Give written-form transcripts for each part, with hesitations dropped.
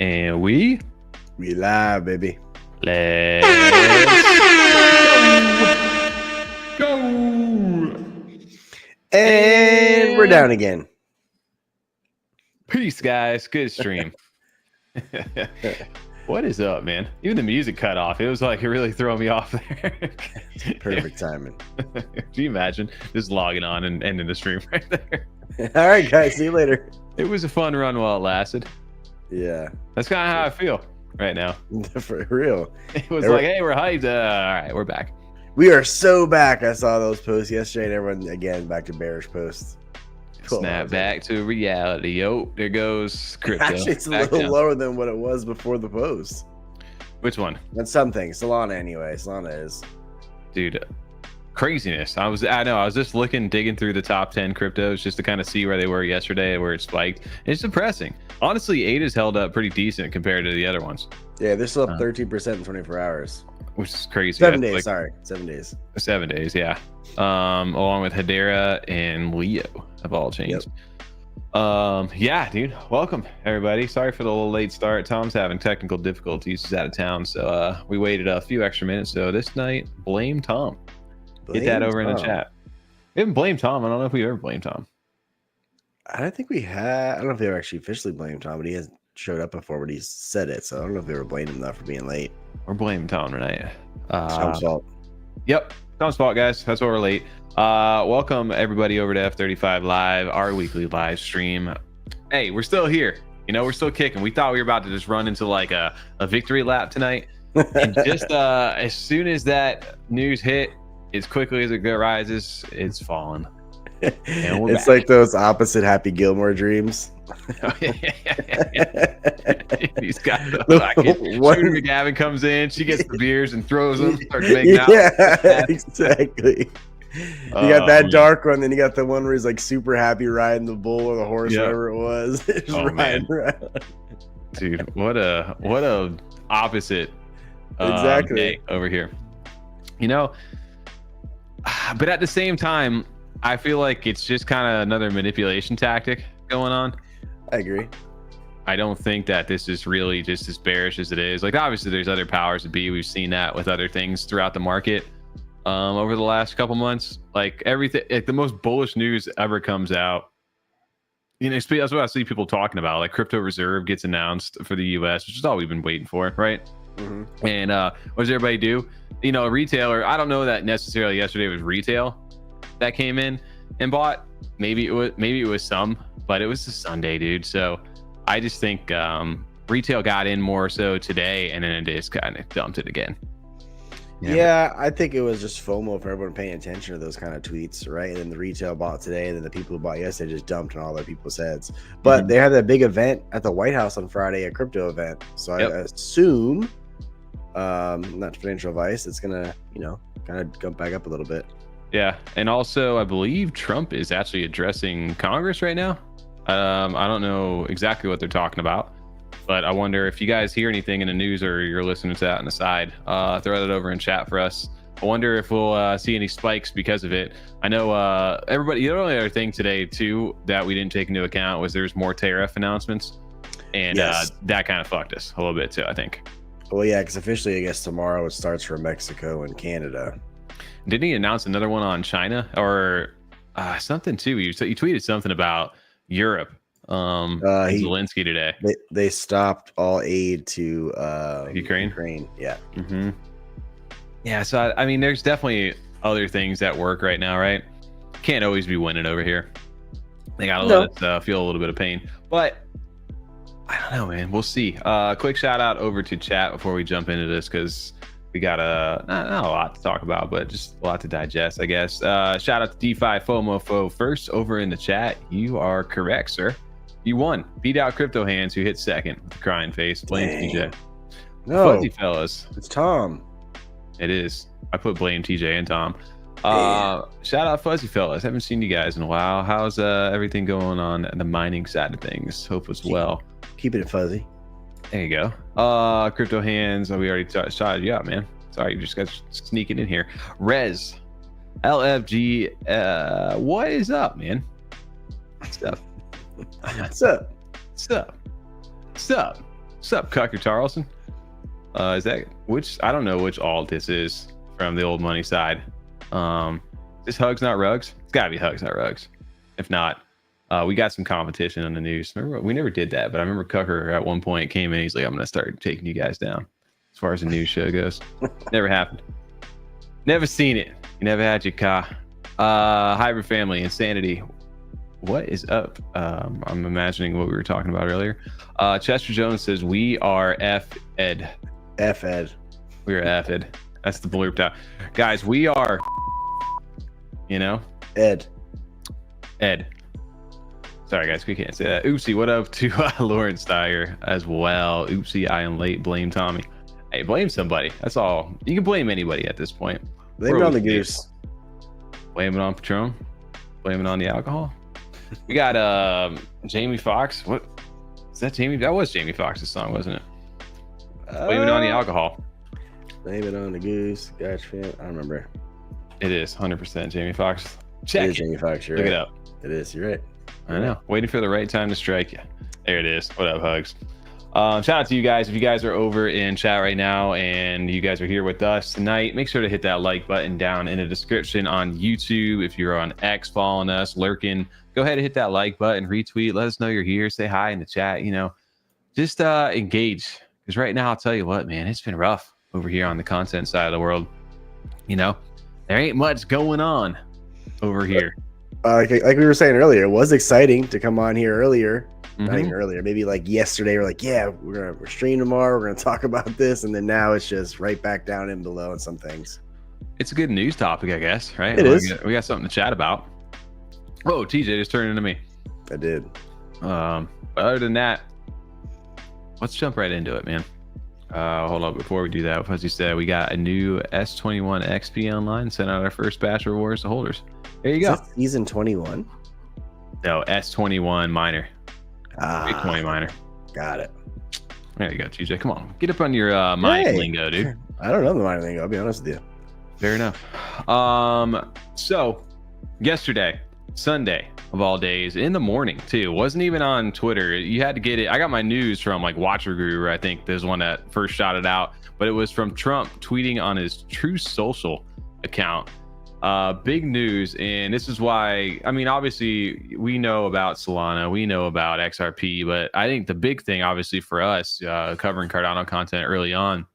And we live, baby. Let's go. And we're down again. Peace, guys. Good stream. What is up, man? Even the music cut off. It was like, it really threw me off there. Perfect timing. Do you imagine just logging on and ending the stream right there? All right, guys. See you later. It was a fun run while it lasted. Yeah. That's kind of how I feel right now. For real. It was like, hey, we're hyped. All right, we're back. We are so back. I saw those posts yesterday, and everyone, again, back to bearish posts. Snap back to reality. Yo, there goes crypto. Actually, it's a back little down. lower than what it was before the post. Which one? And something. Solana, anyway. Solana is. Dude, craziness. I was just digging through the top 10 cryptos just to kind of see where they were yesterday, where it spiked. It's depressing. Honestly, ADA's held up pretty decent compared to the other ones. Yeah, they're still up 13% in 24 hours. Which is crazy. 7 days, sorry. 7 days. 7 days, yeah. Along with Hedera and Leo have all changed. Yeah, dude. Welcome, everybody. Sorry for the little late start. Tom's having technical difficulties. He's out of town, so we waited a few extra minutes. So this night, blame Tom. Get that over in the chat. We haven't blamed Tom. I don't know if we ever blamed Tom. I don't think we had. I don't know if they ever actually officially blamed Tom, but he has showed up before, but he said it. So I don't know if they were blaming him for being late. We're blaming Tom tonight. Tom's fault. Yep. Tom's fault, guys. That's why we're late. Welcome everybody over to F35 Live, our weekly live stream. Hey, we're still here. You know, we're still kicking. We thought we were about to just run into like a victory lap tonight. And just as soon as that news hit, as quickly as it rises, it's fallen. It's back. Like those opposite Happy Gilmore dreams. He's got the pocket. Shooter McGavin comes in, she gets the beers and throws them, starts making out. Yeah, exactly. You got that dark one, then you got the one where he's like super happy riding the bull or the horse, whatever it was. Man. Dude, what a opposite exactly over here. You know, but at the same time, I feel like it's just kind of another manipulation tactic going on. I agree. I don't think that this is really just as bearish as it is. Like, obviously, there's other powers to be. We've seen that with other things throughout the market over the last couple months. Like, everything, like the most bullish news ever comes out. You know, that's what I see people talking about. Like, crypto reserve gets announced for the U.S., which is all we've been waiting for, right? Mm-hmm. And what does everybody do? You know, a retailer. I don't know that necessarily yesterday was retail that came in and bought. Maybe it was some, but it was a Sunday, dude. So I just think retail got in more so today, and then it just kind of dumped it again. Yeah, I think it was just FOMO for everyone paying attention to those kind of tweets, right? And then the retail bought today, and then the people who bought yesterday just dumped on all their people's heads. But they had that big event at the White House on Friday, a crypto event. So I assume, not financial advice, it's gonna, kind of come back up a little bit. Yeah, and also I believe Trump is actually addressing Congress right now. I don't know exactly what they're talking about, but I wonder if you guys hear anything in the news or you're listening to that on the side. Throw that over in chat for us. I wonder if we'll see any spikes because of it. I know everybody. The only other thing today too that we didn't take into account was there's more tariff announcements, and that kind of fucked us a little bit too, I think. Well, yeah, because officially, I guess tomorrow it starts for Mexico and Canada. Didn't he announce another one on China or something too? He tweeted something about Europe. Zelensky today. They stopped all aid to Ukraine. Yeah. Mm-hmm. Yeah. So I mean, there's definitely other things at work right now, right? Can't always be winning over here. They gotta let us feel a little bit of pain, but I don't know, man. We'll see. Quick shout out over to chat before we jump into this, because we got not a lot to talk about, but just a lot to digest, I guess. Shout out to DeFi FOMOFO first over in the chat. You are correct, sir. You won. Beat out Crypto Hands, who hit second with a crying face. Blame TJ. No, Fuzzy fellas. It's Tom. It is. I put blame TJ and Tom. Shout out Fuzzy fellas. Haven't seen you guys in a while. How's everything going on the mining side of things? Hope it's well. Keeping it fuzzy. There you go. Crypto Hands. We already shouted you out, man. Sorry, you just got sneaking in here. Rez, LFG. What is up, man? What's up? What's up? What's up? What's up? What's up, Cucker Tarleson? Is that which? I don't know which alt this is from the old money side. This Hugs Not Rugs? It's gotta be Hugs Not Rugs. If not, we got some competition on the news. Remember, we never did that, but I remember Cucker at one point came in. He's like, "I'm gonna start taking you guys down." As far as the news show goes, never happened. Never seen it. You never had your car. Hybrid family insanity. What is up? I'm imagining what we were talking about earlier. Chester Jones says we are F-Ed. F-Ed. We are F-Ed. That's the blurped out. Guys, we are, Ed. Sorry, guys, we can't say that. Oopsie, what up to Lawrence Dyer as well? Oopsie, I am late. Blame Tommy. Hey, blame somebody. That's all. You can blame anybody at this point. Blame it on the goose. Blame it on Patron. Blame it on the alcohol. We got Jamie Foxx. What is that? Jamie? That was Jamie Foxx's song, wasn't it? Blame it on the alcohol. Blame it on the goose. Gotcha. I don't remember. It is 100% Jamie Foxx. Check it. Jamie Foxx. Look it up. It is. You're right. I know. Waiting for the right time to strike you. There it is. What up, Hugs? Shout out to you guys. If you guys are over in chat right now and you guys are here with us tonight, make sure to hit that like button down in the description on YouTube. If you're on X following us, lurking, go ahead and hit that like button, retweet, let us know you're here, say hi in the chat, just engage. Because right now, I'll tell you what, man, it's been rough over here on the content side of the world. There ain't much going on over here. Like we were saying earlier, it was exciting to come on here earlier. Not even earlier, maybe like yesterday. We're like, yeah, we're streaming tomorrow. We're gonna talk about this, and then now it's just right back down in below on some things. It's a good news topic, I guess, right? It is. We got something to chat about. Oh, TJ just turned into me. I did. But other than that, let's jump right into it, man. Hold on, before we do that, as you said, we got a new S21 XP online. Sent out our first batch of rewards to holders. There you go. Season 21. No, S21 miner. Bitcoin miner. Got it. There you go, TJ. Come on, get up on your mining lingo, dude. I don't know the mining lingo. I'll be honest with you. Fair enough. So yesterday, Sunday of all days, in the morning too, wasn't even on Twitter. You had to get it. I got my news from like Watcher Guru. I think there's one that first shot it out, but it was from Trump tweeting on his Truth Social account. Big news, and this is why, obviously we know about Solana, we know about XRP, but I think the big thing, obviously for us, covering Cardano content early on,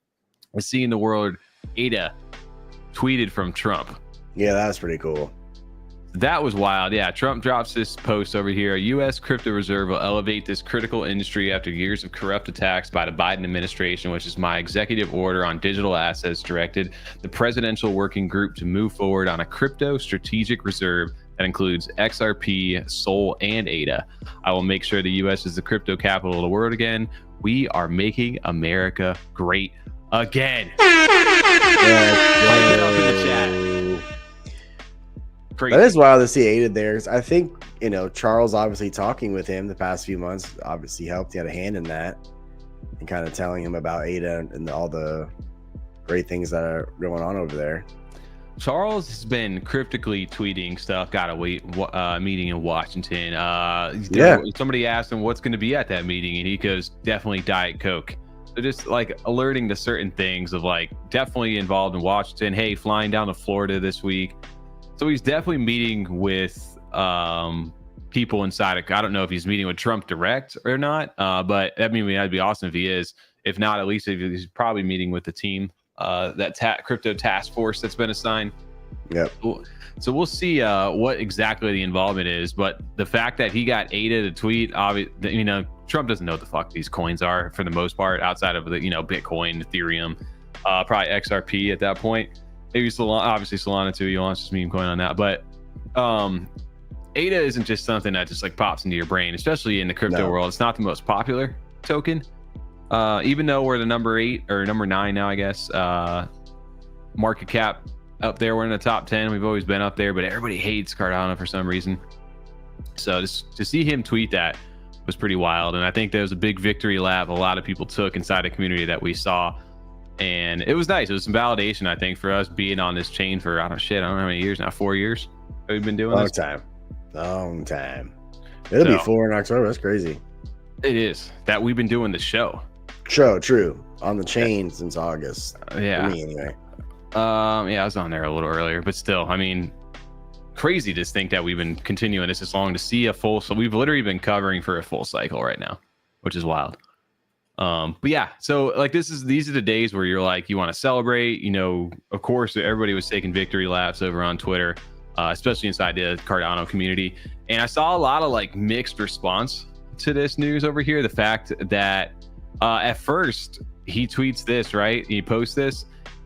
is seeing the word ADA tweeted from Trump. Yeah, that was pretty cool. That was wild. Yeah, Trump drops this post over here. U.S. crypto reserve will elevate this critical industry after years of corrupt attacks by the Biden administration, which is my executive order on digital assets directed the presidential working group to move forward on a crypto strategic reserve that includes XRP, Sol, and ADA. I will make sure the U.S. is the crypto capital of the world again. We are making America great again. Pipe it up in the chat. Crazy. That is wild to see ADA there. I think, Charles obviously talking with him the past few months obviously helped. He had a hand in that and kind of telling him about ADA and all the great things that are going on over there. Charles has been cryptically tweeting stuff. Gotta wait. Meeting in Washington. Somebody asked him what's going to be at that meeting, and he goes, definitely Diet Coke. So just like alerting to certain things of like definitely involved in Washington. Hey, flying down to Florida this week. So he's definitely meeting with people inside of, I don't know if he's meeting with Trump direct or not, but that'd be awesome if he is. If not, at least if he's probably meeting with the team, that crypto task force that's been assigned. Yep. So we'll see what exactly the involvement is, but the fact that he got ADA to tweet, Trump doesn't know what the fuck these coins are for the most part, outside of the Bitcoin, Ethereum, probably XRP at that point. Maybe Solana, obviously Solana too. You want just meme coin on that, but ADA isn't just something that just like pops into your brain, especially in the crypto world. It's not the most popular token, even though we're the number 8 or number 9 now, I guess. Market cap up there, we're in the top 10. We've always been up there, but everybody hates Cardano for some reason. So just to see him tweet that was pretty wild, and I think there was a big victory lap a lot of people took inside the community that we saw. And it was nice. It was some validation, I think, for us being on this chain for, I don't know how many years now, 4 years we've been doing this. Long time. It'll be 4 in October. That's crazy. It is that we've been doing the show. True. On the chain since August. Yeah. For me, anyway. Yeah, I was on there a little earlier, but still, I mean, crazy to think that we've been continuing this long to see a full. So we've literally been covering for a full cycle right now, which is wild. But yeah, so like these are the days where you're like, you want to celebrate, you know, of course, everybody was taking victory laps over on Twitter, especially inside the Cardano community. And I saw a lot of like mixed response to this news over here. The fact that at first he tweets this, right? He posts this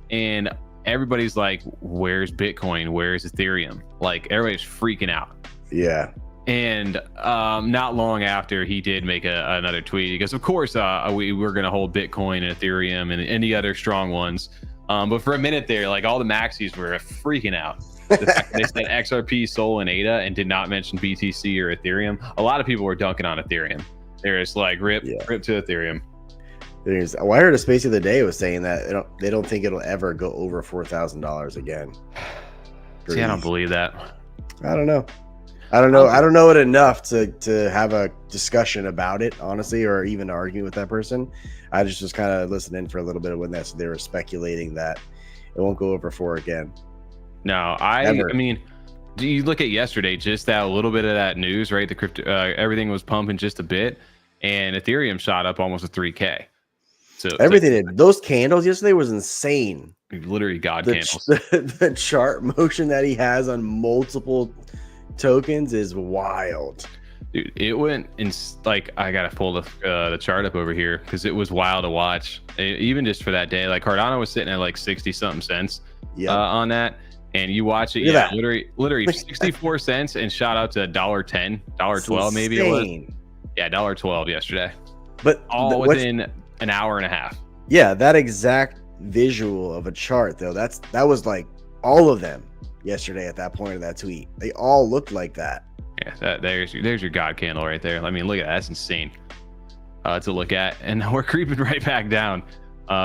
and everybody's like, where's Bitcoin? Where's Ethereum? Like everybody's freaking out. Yeah. And not long after, he did make another tweet. He goes, of course, we're going to hold Bitcoin and Ethereum and any other strong ones. But for a minute there, like all the maxis were freaking out. The fact that they said XRP, Sol, and ADA and did not mention BTC or Ethereum. A lot of people were dunking on Ethereum. They're just like, rip to Ethereum. Well, I heard a space the other day was saying that they don't think it'll ever go over $4,000 again. See, I don't believe that. I don't know. I don't know it enough to have a discussion about it, honestly, or even argue with that person. I just was kind of listening for a little bit of when they were speculating that it won't go over 4 again. No, I mean, do you look at yesterday, just that little bit of that news, right? The crypto, everything was pumping just a bit, and Ethereum shot up almost to 3K. So everything those candles yesterday was insane. Literally god candles. The chart motion that he has on multiple tokens is wild. Dude, it went in like, I gotta pull the chart up over here because it was wild to watch. Even just for that day, like Cardano was sitting at like 60 something cents on that, and you watch it, literally 64 cents and shot out to $1.10, $1.12 maybe it was. Yeah, $1.12 yesterday, but all within an hour and a half. Yeah, that exact visual of a chart though, that was like all of them yesterday at that point of that tweet. They all looked like that. Yeah, there's your god candle right there. I mean, look at that. That's insane to look at. And we're creeping right back down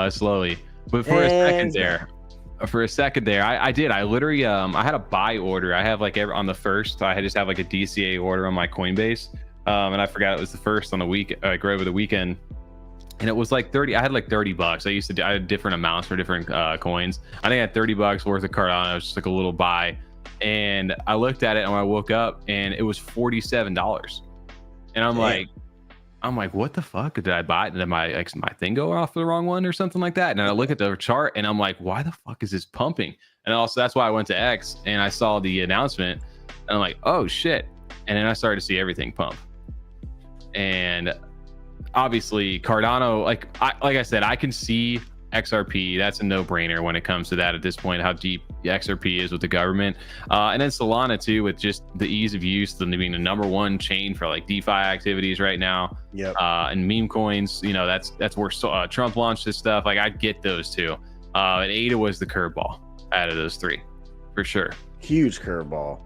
slowly. But for a second there, I literally I had a buy order. I have like on the first, I just have like a DCA order on my Coinbase. And I forgot it was the first on the week, like right over the weekend. And it was like 30. I had like $30. I had different amounts for different coins. I think I had $30 worth of Cardano. It was just like a little buy. And I looked at it and I woke up and it was $47. And I'm like, what the fuck? Did I buy it? Did my thing go off the wrong one or something like that? And I look at the chart and I'm like, why the fuck is this pumping? And also that's why I went to X and I saw the announcement and I'm like, oh shit. And then I started to see everything pump. And obviously Cardano, like I said, I can see XRP. That's a no-brainer when it comes to that at this point, how deep the XRP is with the government. And then Solana too, with just the ease of use, them being the #1 chain for like DeFi activities right now. Yep. And meme coins, you know, that's where Trump launched this stuff. Like I get those two. And ADA was the curveball out of those three, for sure. Huge curveball.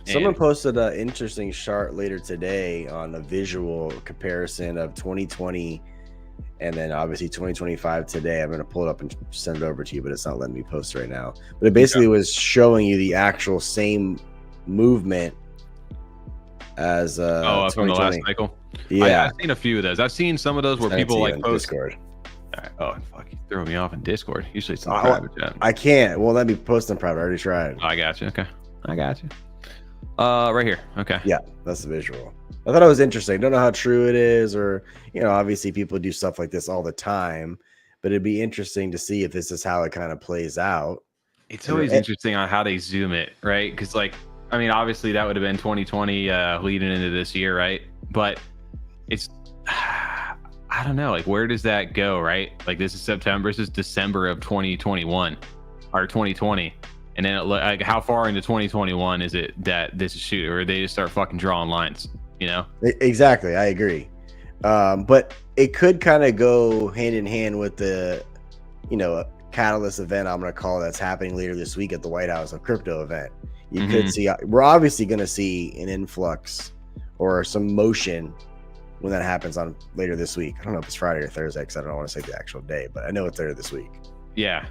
Someone posted an interesting chart later today on a visual comparison of 2020 and then obviously 2025 today. I'm going to pull it up and send it over to you, but it's not letting me post right now. But it basically was showing you the actual same movement as from the last cycle. Yeah, I've seen a few of those. I've seen some of those where people like post Discord. All right. Oh, fuck, you throw me off in Discord. Usually it's in private chat. I can't. Well, let me post in private. I already tried. I got you. Okay, I got you. Right here. Okay. Yeah, that's the visual. I thought it was interesting. Don't know how true it is, or obviously people do stuff like this all the time, but it'd be interesting to see if this is how it kind of plays out. It's always interesting on how they zoom it, right? Because obviously that would have been 2020 leading into this year, right? But it's I don't know, like where does that go, right? Like this is September, this is December of 2021 or 2020. And then like how far into 2021 is it that this is shoot, or they just start fucking drawing lines, Exactly. I agree. But it could kind of go hand in hand with the, catalyst event, I'm going to call that's happening later this week at the White House, a crypto event. You could see, we're obviously going to see an influx or some motion when that happens on later this week. I don't know if it's Friday or Thursday because I don't want to say the actual day, but I know it's later this week. Yeah.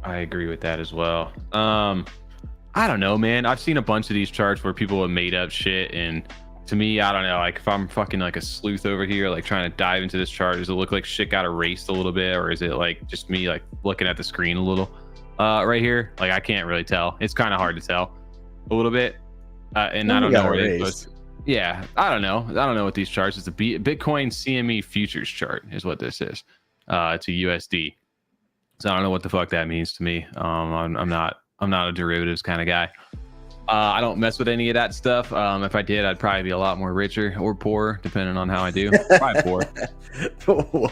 I agree with that as well. I don't know, man. I've seen a bunch of these charts where people have made up shit and to me, I don't know, like if I'm fucking like a sleuth over here, like trying to dive into this chart, does it look like shit got erased a little bit, or is it like just me like looking at the screen a little right here? Like I can't really tell. It's kind of hard to tell a little bit, and I don't know where it goes. Yeah, I don't know what these charts. It's a Bitcoin CME futures chart is what this is to USD. So I don't know what the fuck that means to me. I'm not a derivatives kind of guy. I don't mess with any of that stuff. If I did, I'd probably be a lot more richer or poorer, depending on how I do. Probably poor.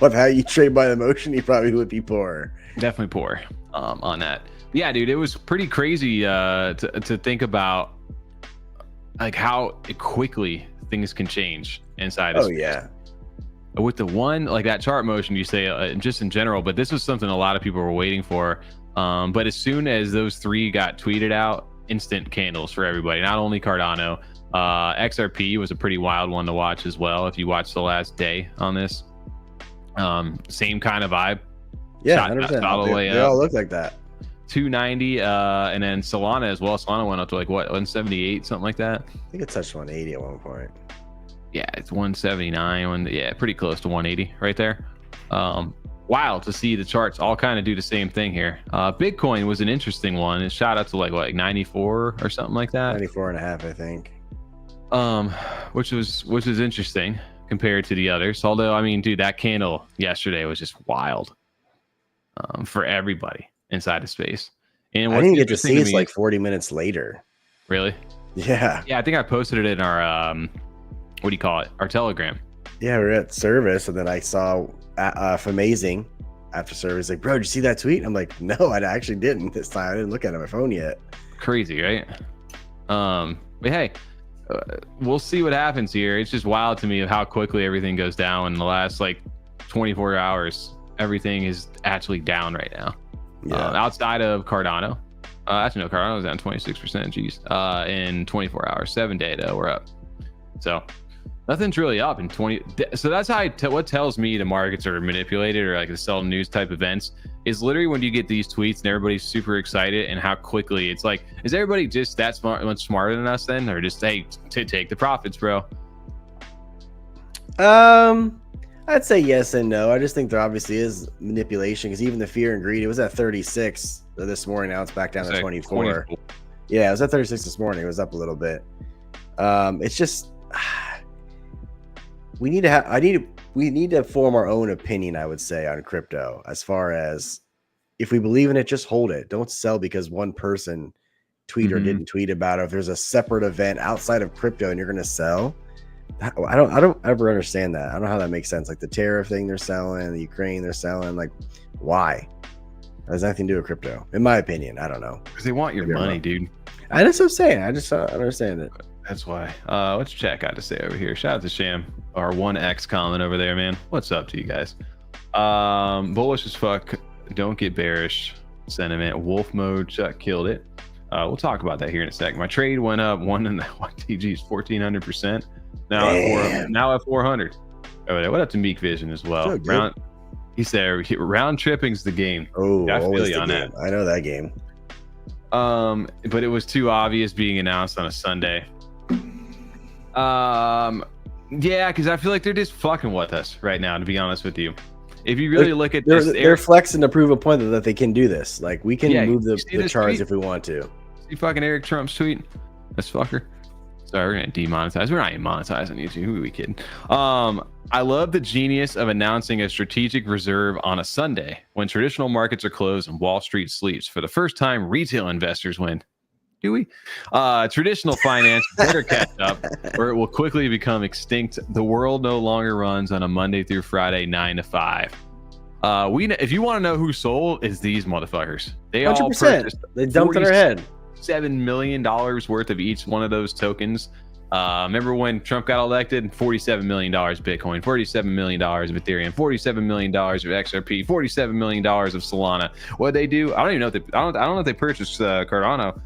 With how you trade by emotion, you probably would be poor. Definitely poor on that. Yeah, dude, it was pretty crazy to think about like how quickly things can change inside. Oh yeah. With the one like that chart motion, you say just in general, but this was something a lot of people were waiting for. But as soon as those three got tweeted out, instant candles for everybody. Not only Cardano, XRP was a pretty wild one to watch as well. If you watch the last day on this, same kind of vibe. Yeah, 100%. They all look like that. 290, and then Solana as well. Solana went up to like what, 178, something like that. I think it touched 180 at one point. Yeah, it's 179. Yeah, pretty close to 180 right there. Wild to see the charts all kind of do the same thing here. Bitcoin was an interesting one. It shot up to like 94 or something like that. 94 and a half, I think. Which was interesting compared to the others. Although, I mean, dude, that candle yesterday was just wild for everybody inside of space. And I didn't get to see it like 40 minutes later. Really? Yeah. Yeah, I think I posted it in our what do you call it? Our Telegram. Yeah, we were at service, and then I saw Amazing after service. Like, bro, did you see that tweet? I'm like, no, I actually didn't this time. I didn't look at it on my phone yet. Crazy, right? But hey, we'll see what happens here. It's just wild to me of how quickly everything goes down in the last like 24 hours. Everything is actually down right now. Yeah. Outside of Cardano. Actually, no, Cardano was down 26%. Geez. In 24 hours, 7-day though, we're up. So nothing's really up in 20. So that's how what tells me the markets are manipulated, or like the sell news type events, is literally when you get these tweets and everybody's super excited, and how quickly it's like, is everybody just that much smarter than us then, or just hey, to take the profits, bro? I'd say yes and no. I just think there obviously is manipulation, because even the fear and greed, it was at 36 this morning. Now it's back down to 24. Yeah, it was at 36 this morning. It was up a little bit. It's just we need to form our own opinion, I would say, on crypto. As far as if we believe in it, just hold it. Don't sell because one person tweet or didn't tweet about it. If there's a separate event outside of crypto and you're going to sell, I don't ever understand that. I don't know how that makes sense. Like the tariff thing they're selling, the Ukraine they're selling, like why? That has nothing to do with crypto, in my opinion. I don't know. Because they want your money, dude. That's what I'm saying. I just don't understand it. That's why. What's Chat got to say over here? Shout out to Sham, our 1X comment over there, man. What's up to you guys? Bullish as fuck. Don't get bearish sentiment. Wolf mode. Chuck killed it. We'll talk about that here in a second. My trade went up 1TG's 1400%. Now at 400. What up to Meek Vision as well? He said round tripping's the game. Oh, I feel you on that. I know that game. But it was too obvious being announced on a Sunday. Yeah, because I feel like they're just fucking with us right now, to be honest with you. If you really look at this, they're flexing to prove a point that they can do this. Like we can move the charts if we want to. See fucking Eric Trump's tweet? This fucker. Sorry, we're gonna demonetize. We're not even monetizing YouTube. Who are we kidding? I love the genius of announcing a strategic reserve on a Sunday when traditional markets are closed and Wall Street sleeps. For the first time, retail investors win. Do we? Traditional finance better catch up, or it will quickly become extinct. The world no longer runs on a Monday through Friday 9 to 5. If you want to know who sold, is these motherfuckers. They 100%. All purchased. They dumped in our head $7 million worth of each one of those tokens. Remember when Trump got elected? $47 million Bitcoin, $47 million of Ethereum, $47 million of XRP, $47 million of Solana. What they do? I don't even know if I don't know if they purchased Cardano,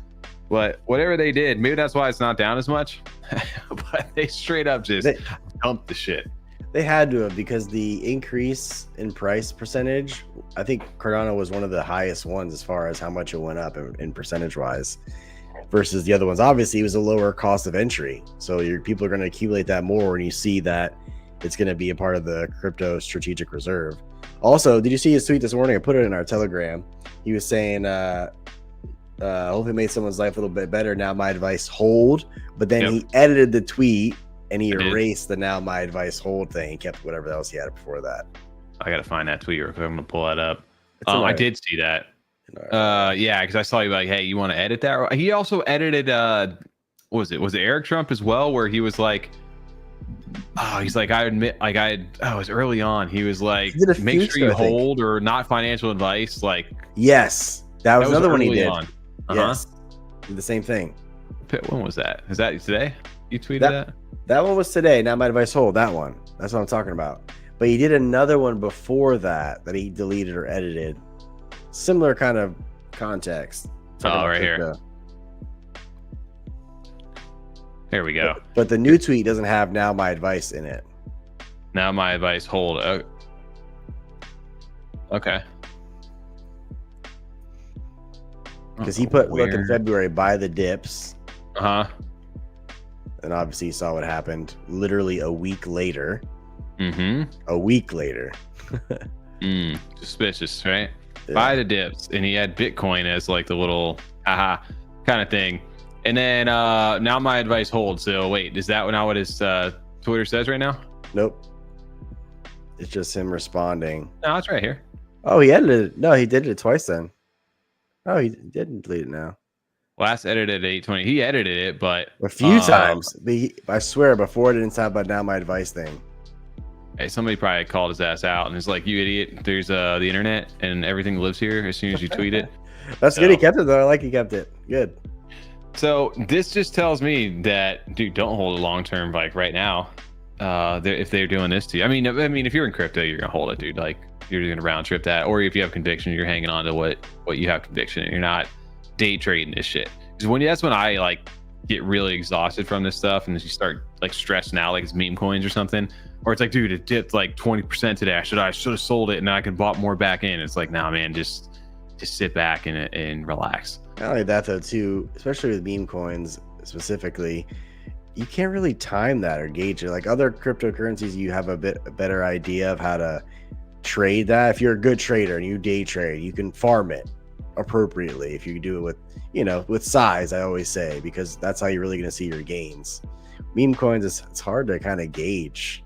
but whatever they did, maybe that's why it's not down as much. But they straight up just dumped the shit. They had to have, because the increase in price percentage, I think Cardano was one of the highest ones as far as how much it went up in percentage wise. versus the other ones. Obviously, it was a lower cost of entry, so your people are going to accumulate that more when you see that it's going to be a part of the crypto strategic reserve. Also, did you see his tweet this morning? I put it in our Telegram. He was saying, hopefully made someone's life a little bit better. Now my advice, hold. But then he edited the tweet and he erased the now my advice, hold thing. He kept whatever else he had before that. I got to find that tweet real quick. I'm going to pull that up. I did see that. Yeah, because I saw you like, hey, you want to edit that? He also edited, what was it Eric Trump as well, where he was like, he's like, I admit, like it was early on. He was like, make sure you hold or not financial advice. Like, yes, that was another one he did. Yes, the same thing. When was that? Is that today? You tweeted that? That one was today. Not my advice, hold. That one. That's what I'm talking about. But he did another one before that he deleted or edited. Similar kind of context. Right here. There we go. But the new tweet doesn't have now my advice in it. Now my advice, hold. Okay. Because he put, look, in February, buy the dips. And obviously you saw what happened literally a week later. A week later. Suspicious, right? Yeah. Buy the dips. And he had Bitcoin as like the little kind of thing. And then now my advice, hold. So wait, is that now what his Twitter says right now? Nope. It's just him responding. No, it's right here. Oh, he edited it. No, he did it twice then. Oh, he didn't delete it now. Last edited at 8:20. He edited it, but a few times. I swear, before it didn't sound about now my advice thing. Hey, somebody probably called his ass out and is like, "You idiot! There's the internet and everything lives here as soon as you tweet it." That's good. He kept it though. I like he kept it. Good. So this just tells me that, dude, don't hold it long term, like right now. If they're doing this to you, I mean, if you're in crypto, you're gonna hold it, dude. Like you're gonna round trip that, or if you have conviction, you're hanging on to what you have conviction, and you're not day trading this shit. Because that's when I like get really exhausted from this stuff, and you start like stressing out, like it's meme coins or something, or it's like, dude, it dipped like 20% today. I should have sold it, and I could bought more back in. It's like, nah, man, just sit back and relax. Not only that though, too, especially with meme coins specifically, you can't really time that or gauge it. Like other cryptocurrencies, you have a better idea of how to trade that. If you're a good trader and you day trade, you can farm it appropriately. If you do it with size, I always say, because that's how you're really going to see your gains. Meme coins, it's hard to kind of gauge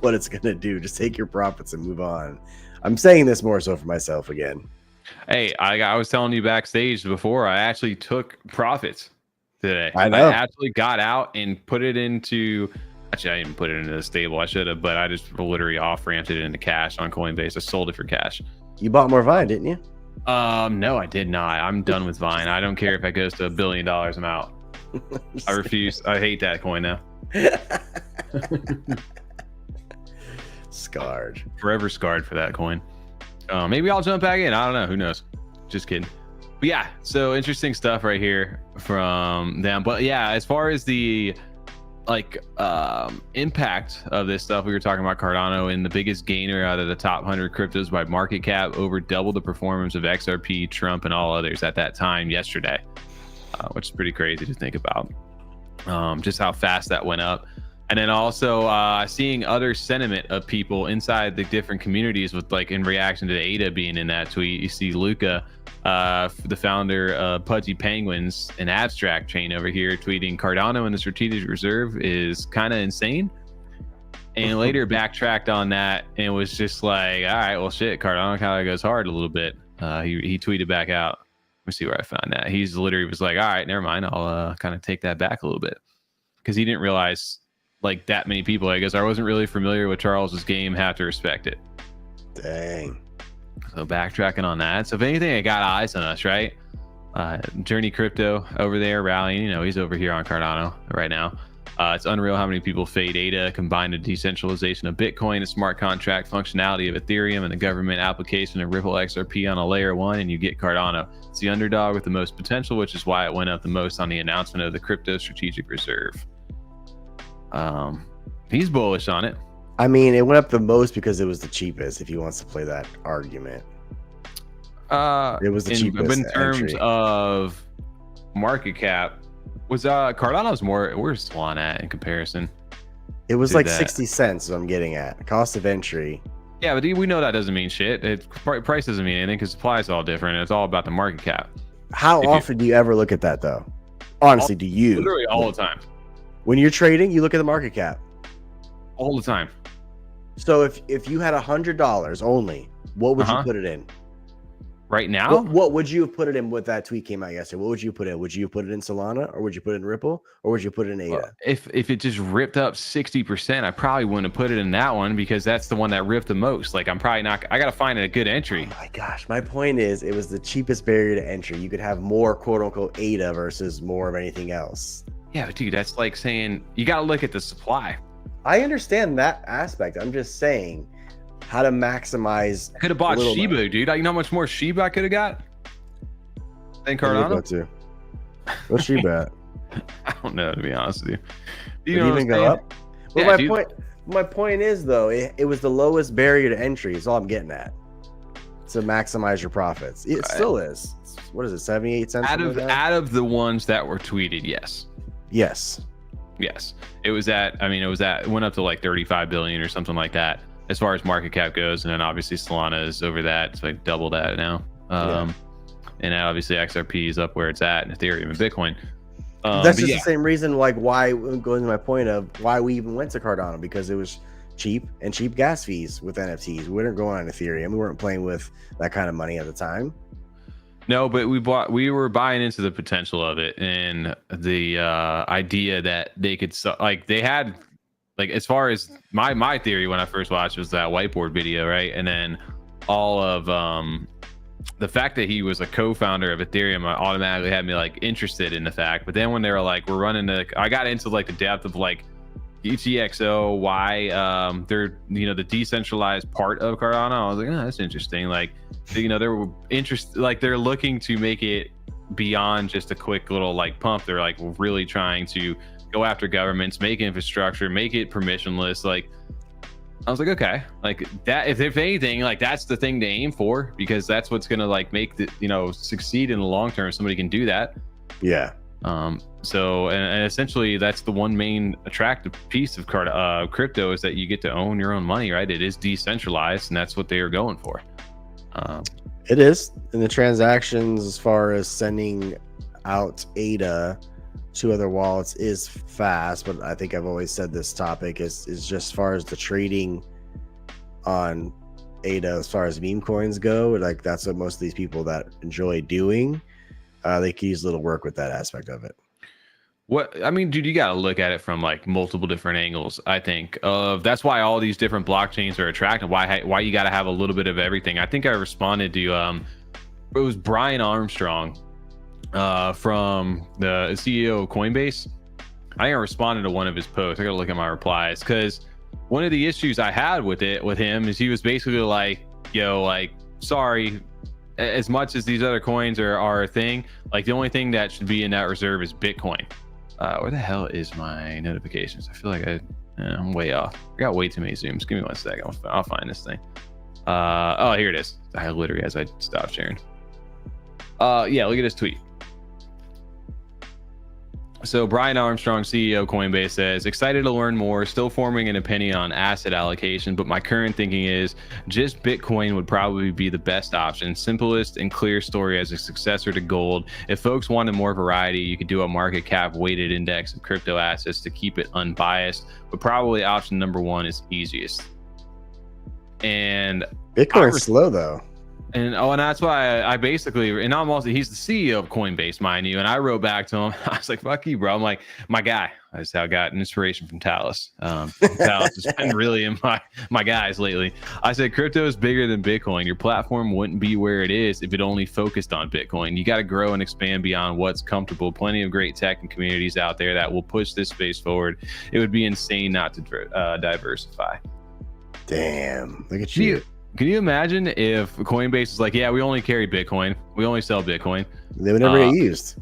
what it's going to do. Just take your profits and move on. I'm saying this more so for myself again. Hey, I was telling you backstage before, I actually took profits today. I know. I actually got out and put it into, actually I didn't put it into the stable, I should have, but I just literally off-ramped it into cash on Coinbase. I sold it for cash. You bought more Vine, didn't you? No, I did not. I'm done with Vine. I don't care if it goes to $1 billion, I'm out. I refuse. I hate that coin now. Scarred. Forever scarred for that coin. Maybe I'll jump back in. I don't know. Who knows? Just kidding. But yeah, so interesting stuff right here from them. But yeah, as far as the impact of this stuff, we were talking about Cardano, and the biggest gainer out of the top 100 cryptos by market cap, over double the performance of XRP, Trump, and all others at that time yesterday, which is pretty crazy to think about. Just how fast that went up. And then also seeing other sentiment of people inside the different communities with, like, in reaction to the ADA being in that tweet. You see Luca, the founder of Pudgy Penguins, an abstract chain over here, tweeting Cardano in the strategic reserve is kind of insane. And later backtracked on that and was just like, all right, well, shit, Cardano kind of goes hard a little bit. He tweeted back out. Let me see where I found that. He's literally was like, all right, never mind. I'll kind of take that back a little bit, because he didn't realize, like, that many people, I guess, I wasn't really familiar with Charles's game, have to respect it. Dang. So backtracking on that. So if anything, I got eyes on us, right? Journey Crypto over there rallying. He's over here on Cardano right now. It's unreal how many people fade ADA, combine the decentralization of Bitcoin, the smart contract functionality of Ethereum, and the government application of Ripple XRP on a layer 1, and you get Cardano. It's the underdog with the most potential, which is why it went up the most on the announcement of the crypto strategic reserve. He's bullish on it. I mean, it went up the most because it was the cheapest, if he wants to play that argument. It was the cheapest. In terms of market cap was Cardano's more. Where's Solana at in comparison? It was like 60 cents. I'm getting at cost of entry. Yeah, but we know that doesn't mean shit. Price doesn't mean anything because supply is all different. It's all about the market cap. How often do you ever look at that though? Honestly, do you? Literally all the time. When you're trading, you look at the market cap. All the time. So if you had $100 only, what would you put it in? Right now? What would you have put it in with that tweet came out yesterday? What would you put in? Would you put it in Solana, or would you put it in Ripple, or would you put it in ADA? If it just ripped up 60%, I probably wouldn't have put it in that one because that's the one that ripped the most. Like I'm probably not. I gotta find a good entry. Oh my gosh, my point is, it was the cheapest barrier to entry. You could have more quote unquote ADA versus more of anything else. Yeah, but dude, that's like saying you gotta look at the supply. I understand that aspect. I'm just saying how to maximize. I could have bought Shiba, dude. You know how much more Shiba I could have got than Cardano? What's Shiba at? I don't know, to be honest with you. Did it even go up? Well, yeah, my point is though, it was the lowest barrier to entry. Is all I'm getting at. To maximize your profits, it still is. What is it? 78 cents. Out of the ones that were tweeted, yes. It was at. I mean, it went up to like 35 billion or something like that as far as market cap goes, and then obviously Solana is over that. It's like double that now. And now obviously XRP is up where it's at, and Ethereum and Bitcoin. That's just the same reason, like why going to my point of why we even went to Cardano, because it was cheap and cheap gas fees with NFTs. We weren't going on Ethereum. We weren't playing with that kind of money at the time. No, but we were buying into the potential of it and the idea that they could they had like, as far as my theory when I first watched was that whiteboard video, right? And then all of the fact that he was a co-founder of Ethereum automatically had me like interested in the fact. But then when they were like, we're running I got into like the depth of like UTXO, why they're, the decentralized part of Cardano. I was like, oh, that's interesting. Like, they were interested, like they're looking to make it beyond just a quick little like pump. They're like really trying to go after governments, make infrastructure, make it permissionless. Like, I was like, okay, like that, if anything, like that's the thing to aim for, because that's what's going to like make the, succeed in the long term. Somebody can do that. Yeah. So, and essentially that's the one main attractive piece of crypto is that you get to own your own money, right? It is decentralized, and that's what they are going for. It is. And the transactions, as far as sending out ADA to other wallets, is fast. But I think I've always said this topic is just as far as the trading on ADA, as far as meme coins go, like that's what most of these people that enjoy doing. They could use a little work with that aspect of it. What I mean, dude, you got to look at it from like multiple different angles. I think that's why all these different blockchains are attractive. Why you got to have a little bit of everything. I think I responded to it was Brian Armstrong from the CEO of Coinbase. I responded to one of his posts. I got to look at my replies, because one of the issues I had with him is he was basically like, like, sorry, as much as these other coins are a thing, like the only thing that should be in that reserve is Bitcoin. Where the hell is my notifications? I feel like I'm way off. I got way too many Zooms. Give me 1 second. I'll find this thing. Oh, here it is. I literally, as I stopped sharing. Yeah, look at this tweet. So Brian Armstrong, CEO Coinbase, says, excited to learn more, still forming an opinion on asset allocation, but my current thinking is just Bitcoin would probably be the best option. Simplest and clear story as a successor to gold. If folks wanted more variety, you could do a market cap weighted index of crypto assets to keep it unbiased, but probably option number one is easiest. And Bitcoin's slow though. And that's why I basically, and I'm also, he's the CEO of Coinbase, mind you. And I wrote back to him. I was like, fuck you, bro. I'm like, my guy. That's how I got an inspiration from Talis. Talis has been really in my guys lately. I said, crypto is bigger than Bitcoin. Your platform wouldn't be where it is if it only focused on Bitcoin. You got to grow and expand beyond what's comfortable. Plenty of great tech and communities out there that will push this space forward. It would be insane not to diversify. Damn, look at you. Can you imagine if Coinbase is like, yeah, we only carry Bitcoin. We only sell Bitcoin. They would never get used.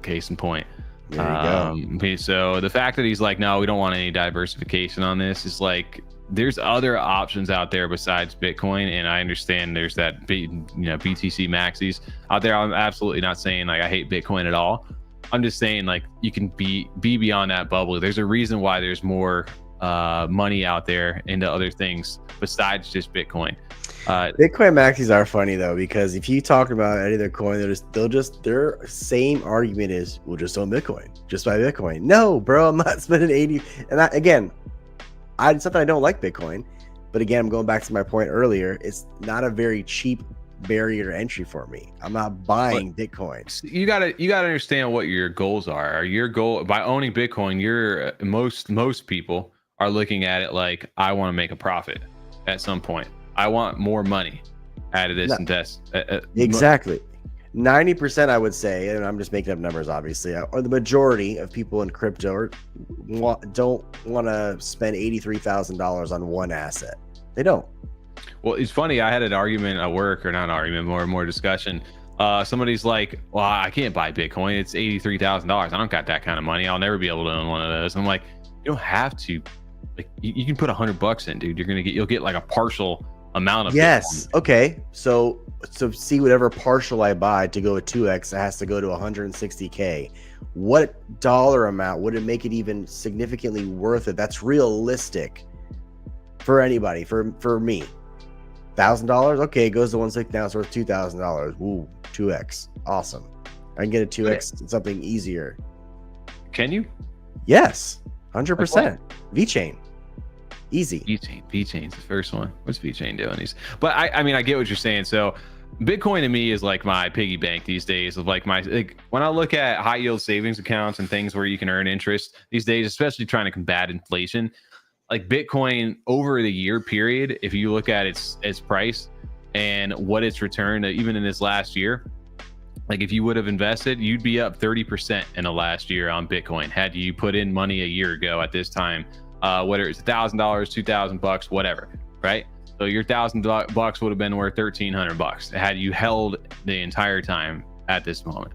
Case in point. There you go. Okay, so the fact that he's like, no, we don't want any diversification on this is like, there's other options out there besides Bitcoin, and I understand there's that BTC maxis out there. I'm absolutely not saying like I hate Bitcoin at all. I'm just saying like you can be beyond that bubble. There's a reason why there's more money out there into other things besides just Bitcoin. Bitcoin maxis are funny though, because if you talk about any other coin, their same argument is we'll just own Bitcoin, just buy Bitcoin. No, bro, I'm not spending 80. And it's something I don't like Bitcoin, but again, I'm going back to my point earlier. It's not a very cheap barrier to entry for me. I'm not buying Bitcoin. You gotta understand what your goals are. Your goal by owning Bitcoin, most people are looking at it like, I want to make a profit at some point. I want more money out of this Exactly. 90%, I would say, and I'm just making up numbers, obviously, or the majority of people in crypto don't want to spend $83,000 on one asset. They don't. Well, it's funny. I had an argument at work, or not an argument, more discussion. Somebody's like, well, I can't buy Bitcoin. It's $83,000. I don't got that kind of money. I'll never be able to own one of those. I'm like, you don't have to. Like, you can put $100 in, dude. You'll get like a partial amount of yes. Bitcoin. Okay. So see, whatever partial I buy to go to 2x, it has to go to 160K. What dollar amount would it make it even significantly worth it? That's realistic for anybody. For me, $1,000. Okay, it goes to 160. Now it's worth $2,000. Ooh, 2x. Awesome. I can get a 2x and something easier. Can you? Yes, 100%. VeChain. Easy. VeChain's the first one. What's VeChain doing? But I mean, I get what you're saying. So Bitcoin to me is like my piggy bank these days. Of like when I look at high yield savings accounts and things where you can earn interest these days, especially trying to combat inflation, like Bitcoin over the year period, if you look at its price and what it's returned, even in this last year, like if you would have invested, you'd be up 30% in the last year on Bitcoin had you put in money a year ago at this time. Whether it's $1,000, $2,000, whatever, right? So your $1,000 would have been worth $1,300 had you held the entire time at this moment.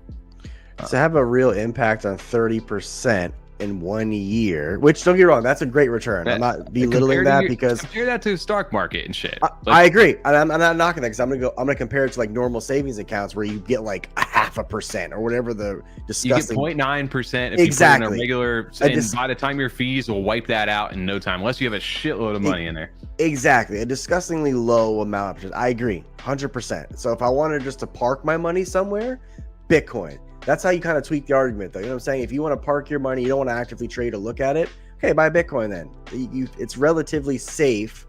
To have a real impact on 30% in 1 year, which don't get me wrong, that's a great return. I'm not belittling that because compare that to the stock market and shit. I agree. I'm not knocking that because I'm gonna compare it to like normal savings accounts where you get like 0.5% or whatever the disgusting. You get 0.9% if exactly. you put in a regular, and by the time your fees will wipe that out in no time, unless you have a shitload of money in there. Exactly, a disgustingly low amount. I agree, 100%. So if I wanted just to park my money somewhere, Bitcoin. That's how you kind of tweak the argument, though. You know what I'm saying? If you want to park your money, you don't want to actively trade or look at it. Okay, buy Bitcoin then. It's relatively safe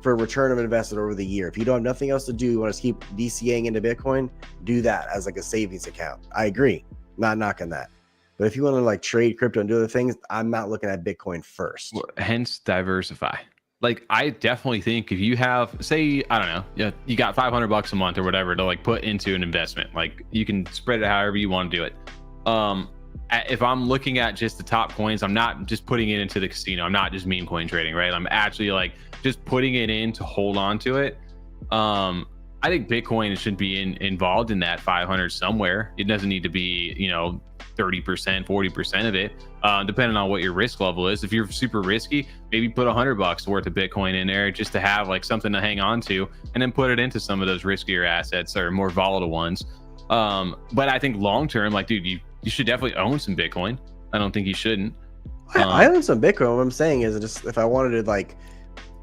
for a return of investment over the year. If you don't have nothing else to do, you want to keep DCAing into Bitcoin, do that as like a savings account. I agree. Not knocking that. But if you want to like trade crypto and do other things, I'm not looking at Bitcoin first. Well, hence diversify. Like I definitely think if you have, say, I don't know, you got $500 a month or whatever to like put into an investment, like you can spread it however you want to do it. If I'm looking at just the top coins, I'm not just putting it into the casino. I'm not just meme coin trading, right? I'm actually like just putting it in to hold on to it. I think Bitcoin should be involved in that 500 somewhere. It doesn't need to be, 30%, 40% of it, depending on what your risk level is. If you're super risky, maybe put $100 worth of Bitcoin in there just to have like something to hang on to, and then put it into some of those riskier assets or more volatile ones. But I think long term, like, dude, you should definitely own some Bitcoin. I don't think you shouldn't. I own some Bitcoin. What I'm saying is just if I wanted to like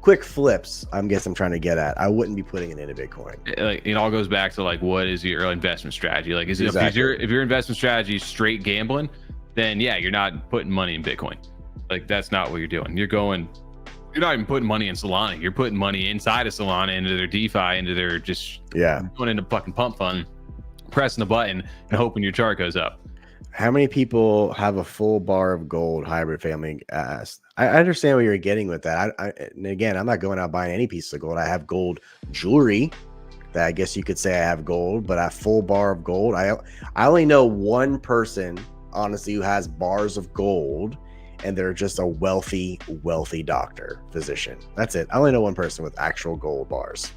quick flips, I'm trying to get at, I wouldn't be putting it into Bitcoin. It all goes back to like, what is your investment strategy? Like, if your investment strategy is straight gambling, then yeah, you're not putting money in Bitcoin. Like that's not what you're doing. You're not even putting money in Solana. You're putting money inside of Solana into their DeFi, into their going into fucking pump fund, pressing the button and hoping your chart goes up. How many people have a full bar of gold? Hybrid family asked. I understand what you're getting with that. And again, I'm not going out buying any piece of gold. I have gold jewelry that I guess you could say I have gold, but I have full bar of gold. I only know one person, honestly, who has bars of gold, and they're just a wealthy doctor, physician. That's it. I only know one person with actual gold bars.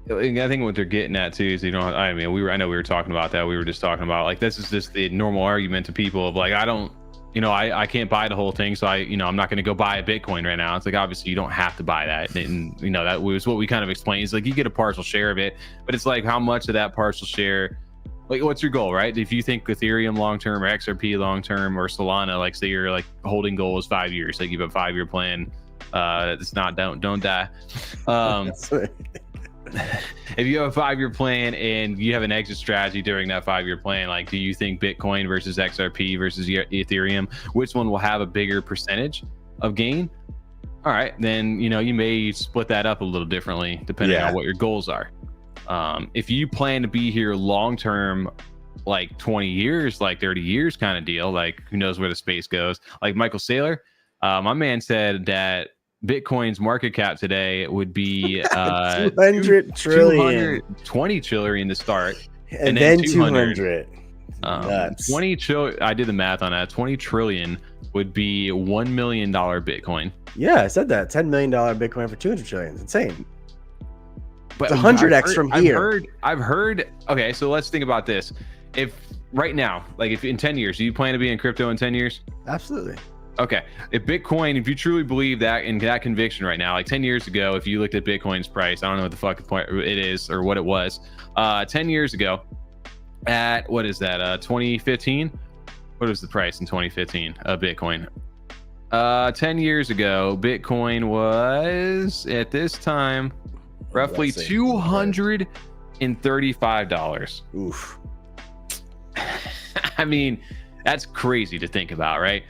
I think what they're getting at too is, I know we were talking about that. We were just talking about like, this is just the normal argument to people of like, I don't you know, I can't buy the whole thing, so I'm not going to go buy a Bitcoin right now. It's like, obviously you don't have to buy that, and you know, that was what we kind of explained. It's like you get a partial share of it, but it's like how much of that partial share, like what's your goal, right? If you think Ethereum long term or XRP long term or Solana, like say your like holding goal is 5 years, like you have a 5-year plan, it's not don't die. If you have a 5-year plan and you have an exit strategy during that 5-year plan, like do you think Bitcoin versus XRP versus Ethereum, which one will have a bigger percentage of gain? All right, then you know, you may split that up a little differently depending on what your goals are. If you plan to be here long term, like 20 years, like 30 years kind of deal, like who knows where the space goes, like Michael Saylor, my man said that Bitcoin's market cap today would be 200 trillion, 220 trillion to start, and then 200. 20 trillion. I did the math on that. 20 trillion would be $1 million Bitcoin. Yeah, I said that. $10 million Bitcoin for 200 trillion. It's insane. But it's 100x from here. I've heard. Okay, so let's think about this. If right now, like if in 10 years, do you plan to be in crypto in 10 years? Absolutely. Okay, if Bitcoin, if you truly believe that in that conviction right now, like 10 years ago, if you looked at Bitcoin's price, I don't know what the fuck it is or what it was, 10 years ago at, what is that, 2015? What was the price in 2015 of Bitcoin? 10 years ago, Bitcoin was at this time roughly $235. Oof. I mean, that's crazy to think about, right?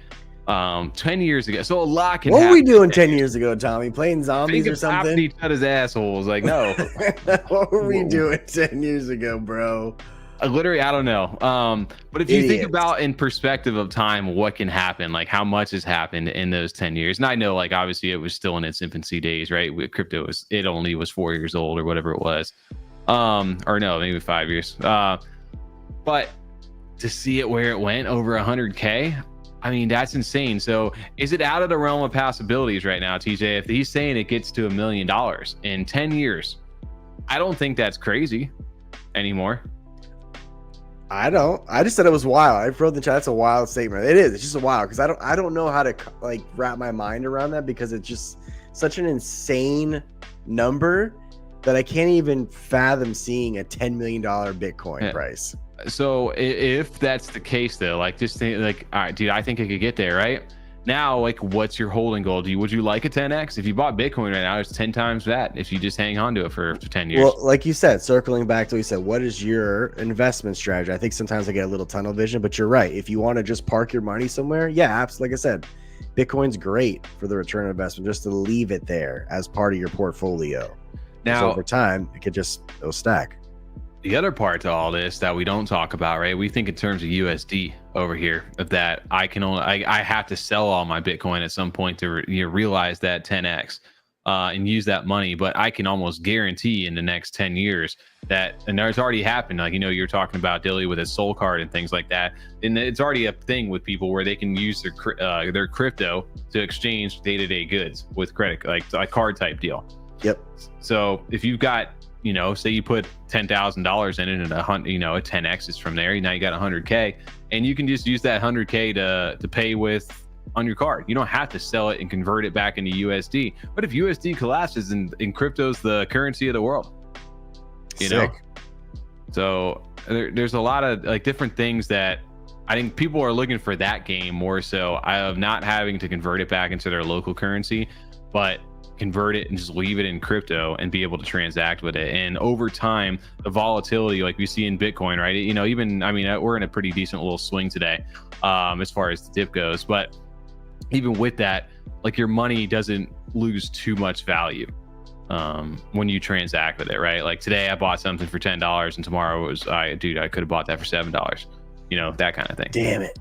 10 years ago, so a lot can what happen. were we doing 10 years ago, Tommy? Playing zombies or something? Each other's assholes, like no. What were we doing 10 years ago, bro? Literally, I don't know. But if you think about in perspective of time, what can happen, like how much has happened in those 10 years. And I know, like, obviously it was still in its infancy days, right? With crypto, it only was 4 years old or whatever it was. Or no, maybe 5 years. But to see it where it went over 100K, I mean, that's insane. So is it out of the realm of possibilities right now, TJ? If he's saying it gets to $1 million in 10 years, I don't think that's crazy anymore. I just said it was wild. I wrote in the chat, that's a wild statement. It is. It's just a wild, because I don't know how to like wrap my mind around that, because it's just such an insane number that I can't even fathom seeing a $10 million Bitcoin price. So if that's the case, though, like just think, like, all right, dude, I think I could get there, right? Now, like, what's your holding goal? Would you like a 10x? If you bought Bitcoin right now, it's 10 times that if you just hang on to it for 10 years. Well, like you said, circling back to what you said, what is your investment strategy? I think sometimes I get a little tunnel vision, but you're right. If you want to just park your money somewhere, yeah, absolutely. Like I said, Bitcoin's great for the return on investment, just to leave it there as part of your portfolio. Now, so over time, it'll stack. The other part to all this that we don't talk about, right? We think in terms of USD over here, of that I have to sell all my Bitcoin at some point to realize that 10x and use that money. But I can almost guarantee in the next 10 years that, and it's already happened. Like, you're talking about Dilly with his soul card and things like that. And it's already a thing with people where they can use their crypto to exchange day-to-day goods with credit, like a card type deal. Yep. So if you've got, say you put $10,000 in it and a 10x is from there. Now you got 100K, and you can just use that 100K to pay with on your card. You don't have to sell it and convert it back into USD. But if USD collapses and crypto's the currency of the world, know, so there's a lot of like different things that I think people are looking for that game more so of not having to convert it back into their local currency, but convert it and just leave it in crypto and be able to transact with it. And over time, the volatility like we see in Bitcoin, right? We're in a pretty decent little swing today as far as the dip goes, but even with that, like, your money doesn't lose too much value when you transact with it, right? Like today I bought something for $10 and tomorrow it was I could have bought that for $7, that kind of thing. Damn it.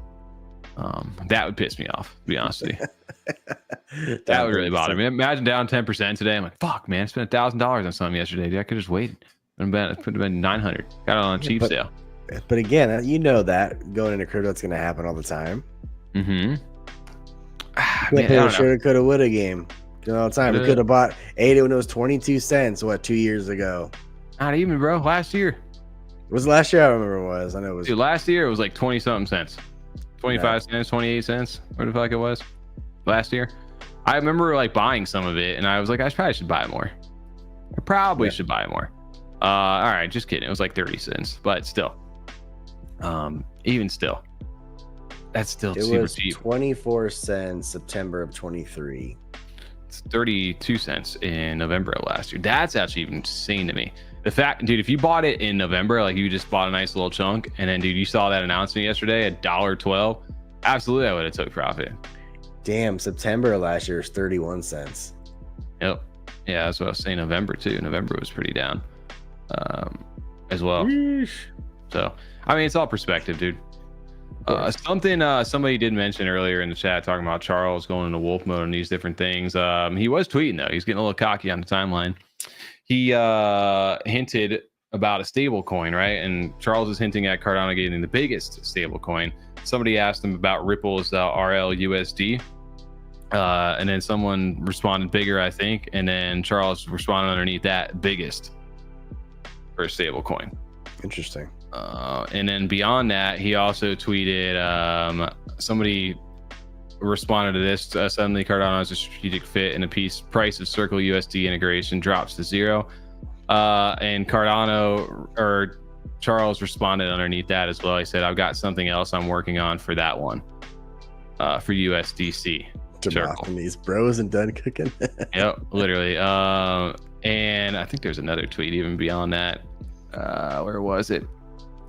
That would piss me off, to be honest with you. That would really bother me. Imagine down 10% today. I'm like, fuck, man, I spent $1,000 on something yesterday. Dude, I could just wait. It could have been 900. Got it on a cheap sale. But again, that going into crypto, it's going to happen all the time. Mm-hmm. Shoulda, coulda, woulda game. All the time. We could have bought ADA when it was 22 cents. 2 years ago? Not even, bro. Last year. It was last year. I remember it was. I know it was. Dude, last year it was like 20 something cents. 25 cents, 28 cents, what the fuck it was last year. I remember like buying some of it and I was like, I probably should buy more. I probably should buy more. All right, just kidding. It was like 30 cents, but still, even still, that's still super cheap. 24 cents September of 23. It's 32 cents in November of last year. That's actually even insane to me. The fact, dude, if you bought it in November, like you just bought a nice little chunk, and then, dude, you saw that announcement yesterday at $1.12, absolutely, I would have took profit. Damn, September of last year is 31 cents. Yep. Yeah, that's what I was saying. November too. November was pretty down, as well. Yeesh. So, I mean, it's all perspective, dude. Something somebody did mention earlier in the chat talking about Charles going into wolf mode and these different things. He was tweeting though. He's getting a little cocky on the timeline. He hinted about a stable coin, right? And Charles is hinting at Cardano getting the biggest stable coin. Somebody asked him about Ripple's RLUSD. And then someone responded bigger, I think. And then Charles responded underneath that, biggest for a stable coin. Interesting. And then beyond that, he also tweeted, somebody responded to this, suddenly Cardano is a strategic fit in a price of Circle USD integration drops to 0. And Cardano, or Charles, responded underneath that as well. He said, I've got something else I'm working on for that one, for USDC. These bros and done cooking. Yep, literally. And I think there's another tweet even beyond that. Where was it?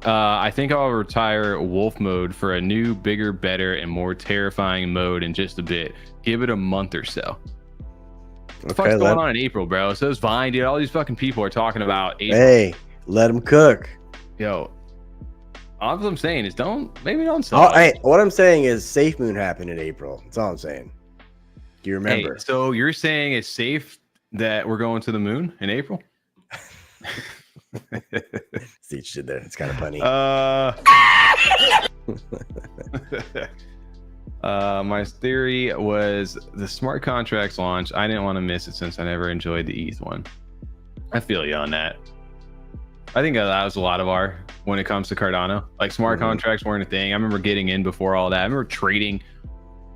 I think I'll retire wolf mode for a new, bigger, better, and more terrifying mode in just a bit. Give it a month or so. What the fuck's going on in April, bro? So is Vine, dude. All these fucking people are talking about April. Hey, let them cook. Yo, all I'm saying is maybe don't sell. Hey, what I'm saying is Safe Moon happened in April. That's all I'm saying. Do you remember? Hey, so you're saying it's safe that we're going to the moon in April? See what you did there. It's kind of funny. My theory was the smart contracts launch. I didn't want to miss it since I never enjoyed the ETH one. I feel you on that. I think that was a lot of when it comes to Cardano. Like smart contracts weren't a thing. I remember getting in before all that. I remember trading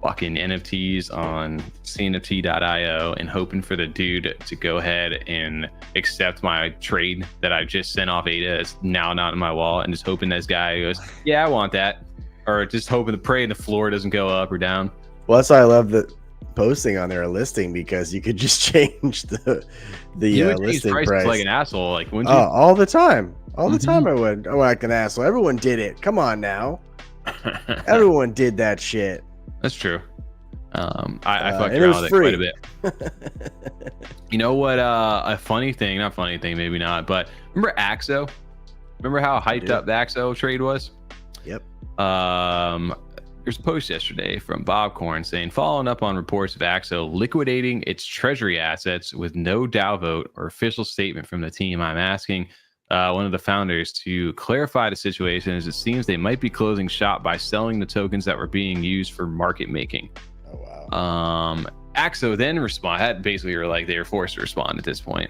fucking NFTs on CNFT.io and hoping for the dude to go ahead and accept my trade that I just sent off ADA. It's now not in my wallet, and just hoping this guy goes, yeah, I want that. Or just hoping to pray the floor doesn't go up or down. Well, that's why I love the posting on their listing, because you could just change the listing price like an asshole. Like, wouldn't you? All the time. All the time I would. I'm like an asshole. Everyone did it. Come on now. Everyone did that shit. That's true. I fucked around with it quite a bit. You know what? A funny thing, not funny thing, maybe not, but remember Axo? Remember how hyped up the Axo trade was? Yep. There's a post yesterday from Bob Korn saying, following up on reports of Axo liquidating its treasury assets with no DAO vote or official statement from the team, I'm asking one of the founders to clarify the situation, as it seems they might be closing shop by selling the tokens that were being used for market making. Oh, wow. Axo then responded, basically were like they were forced to respond at this point,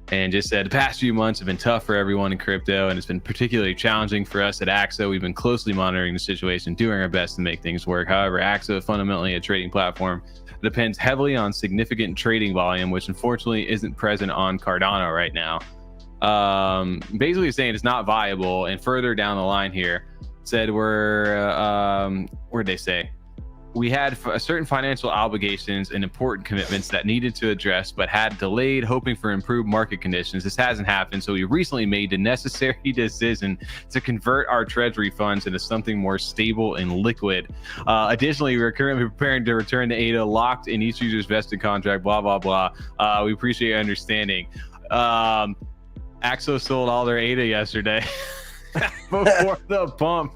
and just said, the past few months have been tough for everyone in crypto, and it's been particularly challenging for us at Axo. We've been closely monitoring the situation, doing our best to make things work. However, Axo is fundamentally a trading platform that depends heavily on significant trading volume, which unfortunately isn't present on Cardano right now. Basically saying it's not viable, and further down the line here said where'd they say we had certain financial obligations and important commitments that needed to address, but had delayed, hoping for improved market conditions. This hasn't happened, so we recently made the necessary decision to convert our treasury funds into something more stable and liquid. Additionally, we're currently preparing to return to ADA, locked in each user's vested contract, blah, blah, blah. We appreciate your understanding. Axo sold all their ADA yesterday before the pump.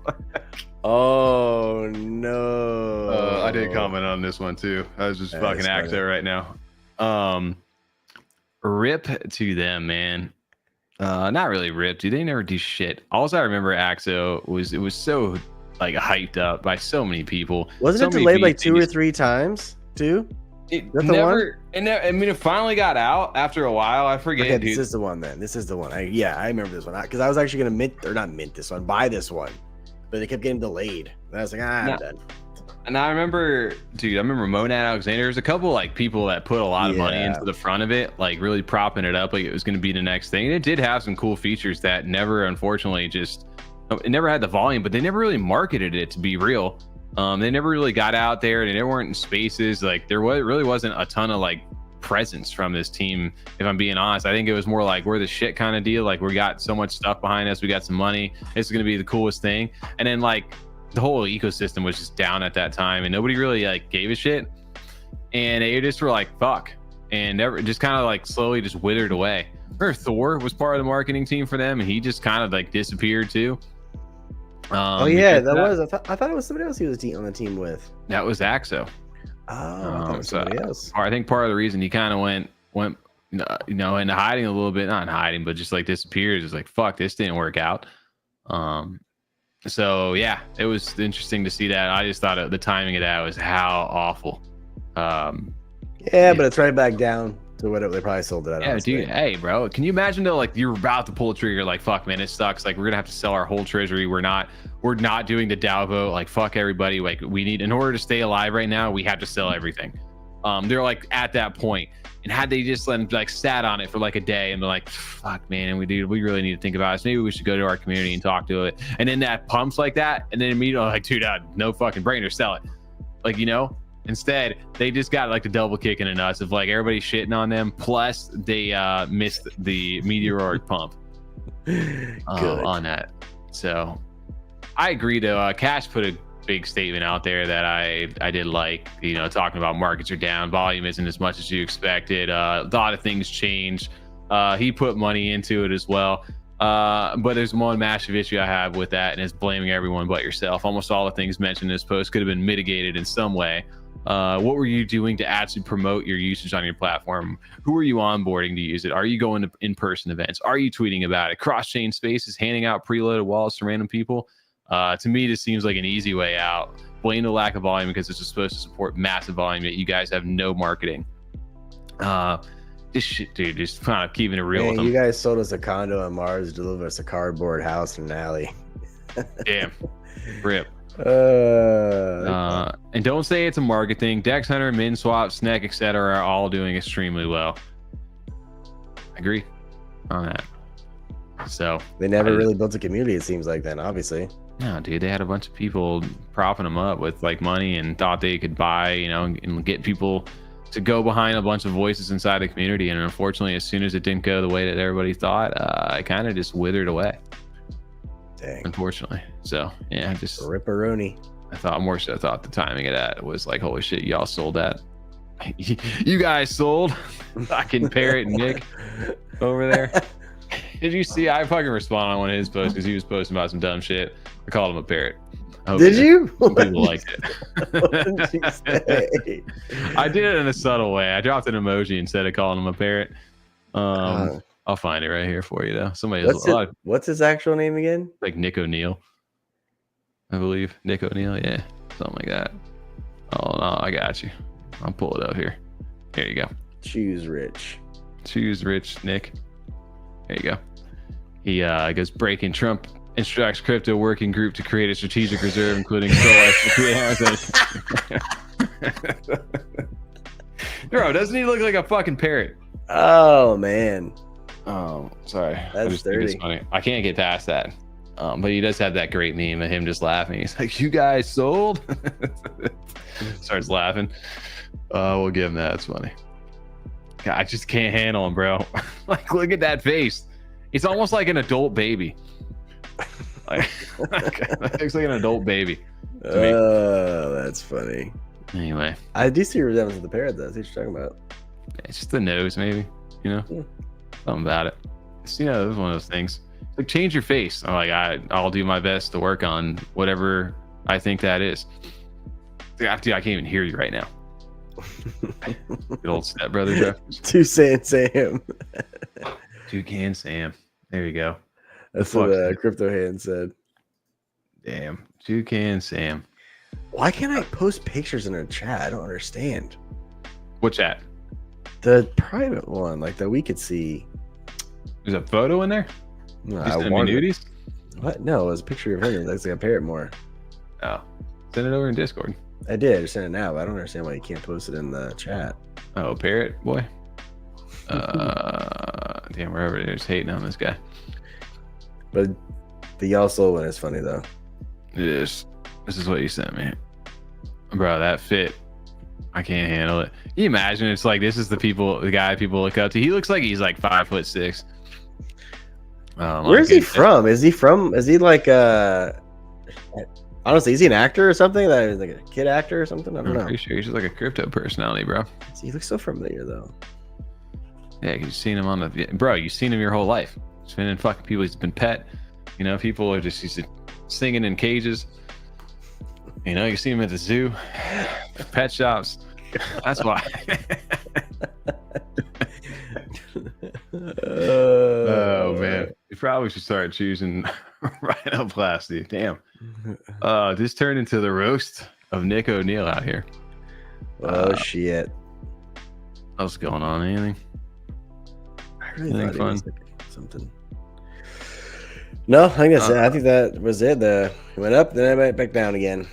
Oh no! I did comment on this one too. I was just fucking Axo right now. Rip to them, man. Not really rip, dude. They never do shit. All I remember Axo was, it was so like hyped up by so many people. Wasn't it delayed like 2 or 3 times too? It never, I mean, it finally got out after a while. I forget. Okay, dude. This is the one then. This is the one. I remember this one because I was actually gonna buy this one. but they kept getting delayed. And I was like, I'm done. And I remember Monad Alexander. There's a couple like people that put a lot of money into the front of it, like really propping it up like it was going to be the next thing. And it did have some cool features that never, unfortunately, it never had the volume, but they never really marketed it to be real. They never really got out there. They never weren't in spaces. Like there really wasn't a ton of like presence from this team, if I'm being honest. I think it was more like we're the shit kind of deal. Like we got so much stuff behind us, we got some money, it's going to be the coolest thing. And then like the whole ecosystem was just down at that time and nobody really like gave a shit, and they just were like fuck, and never, just kind of like slowly just withered away. Remember Thor was part of the marketing team for them and he just kind of like disappeared too. I thought it was somebody else he was on the team with. That was Axo. I thought it was somebody else. I think part of the reason he kind of went into hiding a little bit, not in hiding, but just like disappeared, is like fuck, this didn't work out. So yeah, it was interesting to see that. I just thought the timing of that was how awful. But it's right back down to whatever they probably sold it at. Yeah, dude. Hey, bro, can you imagine though? Like you're about to pull a trigger, like fuck, man, it sucks. Like we're gonna have to sell our whole treasury. We're not doing the DAO vote. Like fuck everybody. Like we need, in order to stay alive right now, we have to sell everything. They're like at that point. And had they just like sat on it for like a day and be like, fuck, man, we really need to think about this. Maybe we should go to our community and talk to it. And then that pumps like that, and then immediately like, dude, no fucking brainer, sell it. Like, instead they just got like the double kick in the nuts of like everybody shitting on them. Plus they missed the meteoric pump on that. So I agree though. Cash put a big statement out there that I did like, talking about markets are down, volume isn't as much as you expected, a lot of things change. He put money into it as well, but there's one massive issue I have with that, and it's blaming everyone but yourself. Almost all the things mentioned in this post could have been mitigated in some way. What were you doing to actually promote your usage on your platform? Who are you onboarding to use it? Are you going to in-person events? Are you tweeting about it? Cross-chain spaces, handing out preloaded wallets to random people? To me, this seems like an easy way out. Blame the lack of volume because it's just supposed to support massive volume, yet you guys have no marketing. This shit, dude, just kind of keeping it real with them. You guys sold us a condo on Mars, delivered us a cardboard house in an alley. Damn. Rip. And don't say it's a market thing. Dex Hunter, MinSwap, Sneck, etc. are all doing extremely well. I agree on that. So they never really built a community, it seems like, then, obviously. No, dude, they had a bunch of people propping them up with like money and thought they could buy, and get people to go behind a bunch of voices inside the community. And unfortunately, as soon as it didn't go the way that everybody thought, it kind of just withered away. Dang. Unfortunately. So yeah, just ripperoni. I thought the timing of that was like, holy shit, y'all sold that. You guys sold. Fucking Parrot and Nick over there. Did you see? I fucking responded on one of his posts because he was posting about some dumb shit. I called him a parrot. Did you? Some people liked it. What did you say? I did it in a subtle way. I dropped an emoji instead of calling him a parrot. I'll find it right here for you though. What's his actual name again? Like Nick O'Neill, I believe. Nick O'Neill, yeah, something like that. Oh no, I got you. I'll pull it up here. Here you go. Choose rich, Nick. There you go. He goes, breaking Trump instructs crypto working group to create a strategic reserve, including Bro, doesn't he look like a fucking parrot? Oh man. Oh, sorry. That's dirty. Funny. I can't get past that. But he does have that great meme of him just laughing. He's like, "You guys sold?" Starts laughing. We'll give him that. It's funny. God, I just can't handle him, bro. Like, look at that face. It's almost like an adult baby. Like, looks like an adult baby. Oh, that's funny. Anyway, I do see resemblance to the parrot, though. That's what you're talking about. It's just the nose, maybe. Something about it. It's, it was one of those things. Like, change your face. I'm like, I'll do my best to work on whatever I think that is. Dude, I can't even hear you right now. Good old stepbrother Jeff. Toucan Sam. Toucan Sam. There you go. That's what Crypto Hand said. Damn. Toucan Sam. Why can't I post pictures in a chat? I don't understand. What chat? The private one, like that we could see. There's a photo in there? No, nudies? What? No, it was a picture of him. It looks like a parrot more. Oh, send it over in Discord. I did. I just sent it now, but I don't understand why you can't post it in the chat. Oh, parrot boy. Damn, wherever they're just hating on this guy. But the yellow soul one is funny though. It is. This is what you sent me, bro. That fit. I can't handle it. Can you imagine? It's like this is the guy people look up to. He looks like he's like 5'6". Where is he from? Is he like honestly, is he an actor or something? That is like a kid actor or something? I don't know. I'm pretty sure he's just like a crypto personality, bro. He looks so familiar though. Yeah, you've seen him on the bro. You've seen him your whole life. He's been in fucking people. He's been pet. You know, people are just used to singing in cages. You know, you see him at the zoo, pet shops. That's why. Oh man, you probably should start choosing rhinoplasty. Damn. This turned into the roast of Nick O'Neill out here. Oh shit. What's going on? Anything? I really think fun. Like something. No, I think that's it. I think that was it. It went up, then it went back down again.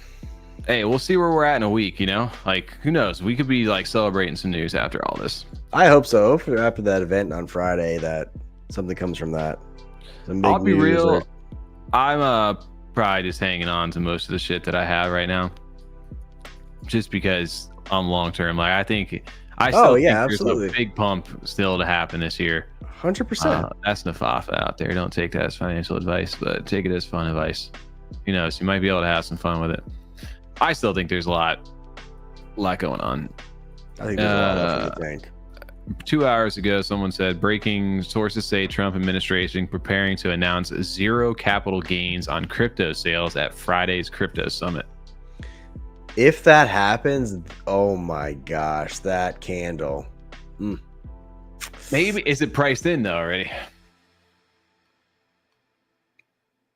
Hey, we'll see where we're at in a week, you know? Like, who knows? We could be like celebrating some news after all this. I hope so. Hopefully after that event on Friday that something comes from that. I'll be real. I'm probably just hanging on to most of the shit that I have right now. Just because I'm long term. Like I think think absolutely. There's a big pump still to happen this year. 100%. That's Nafafa out there. Don't take that as financial advice, but take it as fun advice. You know, so you might be able to have some fun with it. I still think there's a lot going on. I think there's a lot left in the tank. 2 hours ago, someone said breaking sources say Trump administration preparing to announce zero capital gains on crypto sales at Friday's crypto summit. If that happens, oh my gosh, that candle. Maybe is it priced in though already?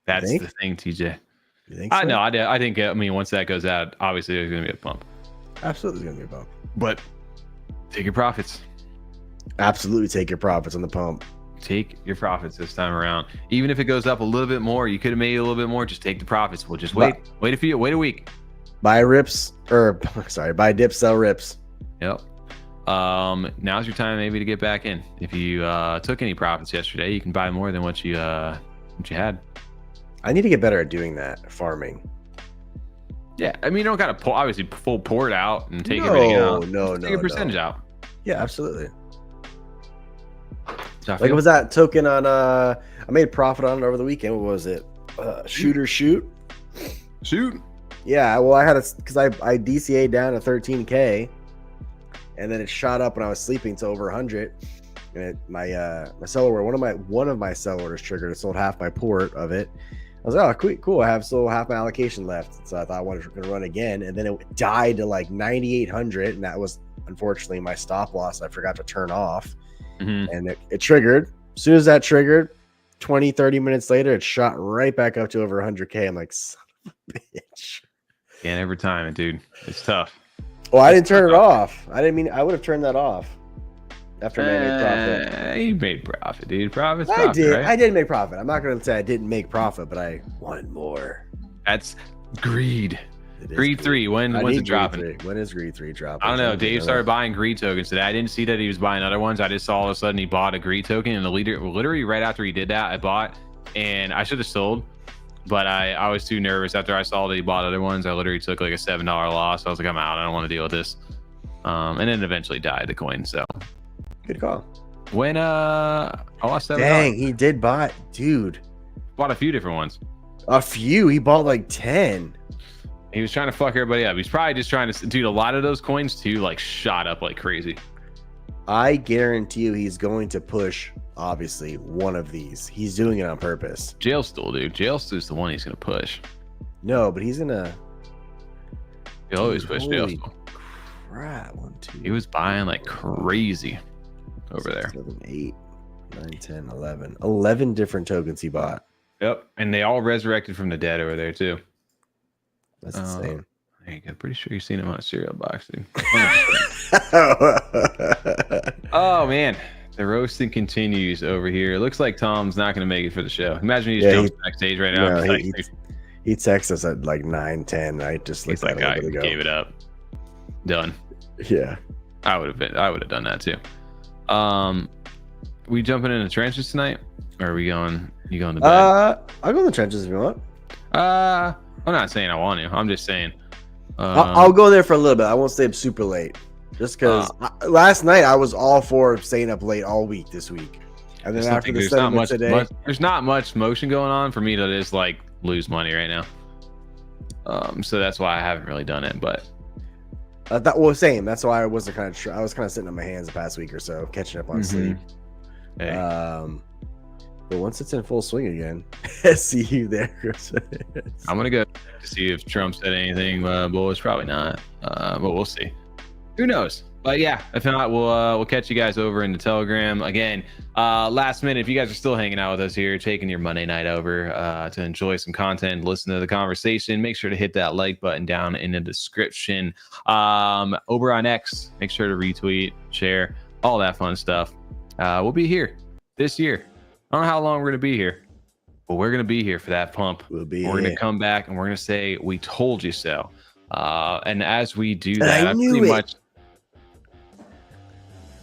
That's the thing, TJ. You think so? I know. I think. I mean, once that goes out, obviously there's going to be a pump. Absolutely going to be a pump. But take your profits. Absolutely take your profits on the pump. Take your profits this time around. Even if it goes up a little bit more, you could have made a little bit more. Just take the profits. We'll just wait. Wait a week. Buy rips buy dips, sell rips. Yep. Now's your time maybe to get back in. If you took any profits yesterday, you can buy more than what you had. I need to get better at doing that, farming. Yeah, I mean, you don't got to obviously full pour it out and take everything out. Take a percentage out. Yeah, absolutely. Like it was that token on I made profit on it over the weekend. What was it? Shoot. Yeah, well I had because I DCA down to 13K and then it shot up when I was sleeping to over 100. And my sell order, one of my sell orders triggered. It sold half my port of it. I was like, oh, cool. I have still half my allocation left. So I thought I was going to run again. And then it died to like 9,800. And that was unfortunately my stop loss. I forgot to turn off. Mm-hmm. And it triggered. As soon as that triggered, 20, 30 minutes later, it shot right back up to over 100K. I'm like, son of a bitch. Can't ever time it, dude. It's tough. Well, I didn't turn it off. I would have turned that off. After I made profit. You made profit, dude. Profit. I did. Right? I did make profit. I'm not going to say I didn't make profit, but I wanted more. That's greed. Greed 3. When's it dropping? When is Greed 3 dropping? I don't know. Dave started buying Greed tokens today. I didn't see that he was buying other ones. I just saw all of a sudden he bought a Greed token, and the leader literally right after he did that, I bought, and I should have sold, but I was too nervous after I saw that he bought other ones. I literally took like a $7 loss. I was like, I'm out. I don't want to deal with this. And then eventually died the coin. So. Good call. When I lost $7. Dang, he did buy, dude. Bought a few different ones. A few. He bought like 10. He was trying to fuck everybody up. He's probably just trying to, dude. A lot of those coins too, like shot up like crazy. I guarantee you, he's going to push. Obviously, one of these. He's doing it on purpose. Jailstool, dude. Jailstool's the one he's gonna push. No, but he's gonna. He'll always push Jailstool. Crap! 1, 2. He was buying like crazy. Over 6, there 7, 8, 9, 10, 11 11 different tokens he bought. Yep, and they all resurrected from the dead over there too. That's insane. There you go. Pretty sure you've seen him on a cereal box, dude. Oh man, The roasting continues over here. It looks like Tom's not going to make it for the show. Imagine he just jumps backstage right now. No, he texted us at like 9:10. I just looked at I gave it up. Done. Yeah, I would have done that too. We jumping in the trenches tonight, or are we going? You going to bed? I'll go in the trenches if you want. I'm not saying I want to. I'm just saying. I'll go there for a little bit. I won't stay up super late, just because last night I was all for staying up late all week this week, and then after the sentiment today, there's not much motion going on for me to just like lose money right now. So that's why I haven't really done it, but. Same. That's why I wasn't I was kind of sitting on my hands the past week or so, catching up on sleep. Hey. But once it's in full swing again, see you there, Chris. I'm gonna go to see if Trump said anything bullish. Probably not, but we'll see. Who knows? But yeah, if not, we'll catch you guys over in the Telegram again. Last minute, if you guys are still hanging out with us here, taking your Monday night over to enjoy some content, listen to the conversation, make sure to hit that like button down in the description. Over on X, make sure to retweet, share, all that fun stuff. We'll be here this year. I don't know how long we're gonna be here, but we're gonna be here for that pump. We're gonna come back and we're gonna say we told you so. And as we do that, I pretty much.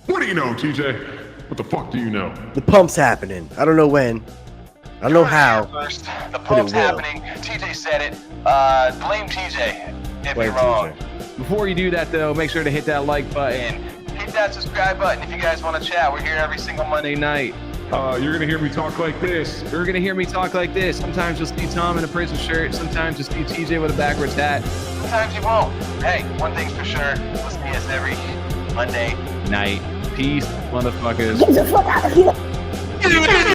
What do you know, TJ? What the fuck do you know? The pump's happening. I don't know when. I don't know how. First, the pump's happening. TJ said it. Blame TJ if you're wrong. Before you do that, though, make sure to hit that like button. Hit that subscribe button if you guys want to chat. We're here every single Monday night. You're going to hear me talk like this. You're going to hear me talk like this. Sometimes you'll see Tom in a prison shirt. Sometimes you'll see TJ with a backwards hat. Sometimes you won't. Hey, one thing's for sure. We'll see us every Monday night. Peace, motherfuckers. Get the fuck out of here.